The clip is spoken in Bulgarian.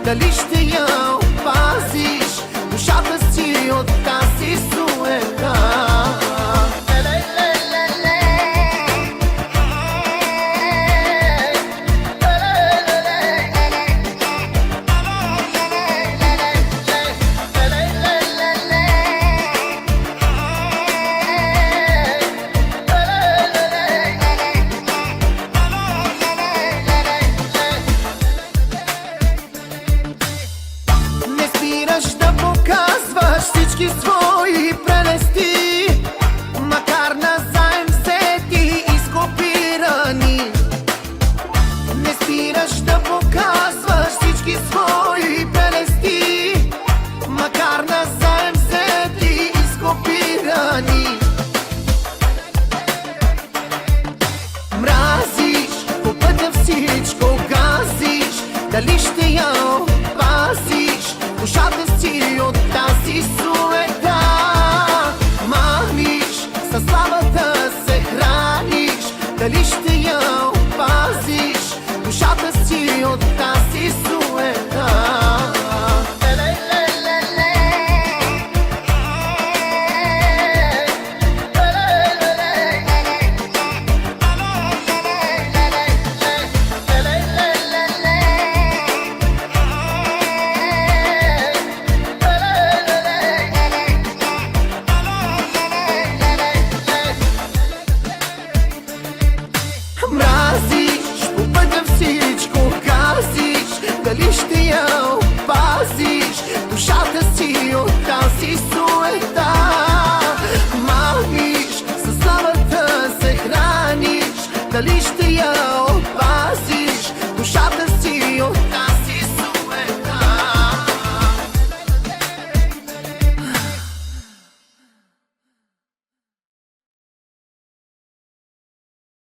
дали ще я опазиш душата си от тази суета. Да показваш всички свои прелести, макар назаем взети и скопирани. Не спираш да показваш всички свои прелести, макар назаем взети и скопирани. Мразиш, по пътя всичко газиш, дали ще я опазиш душата си от тази суета.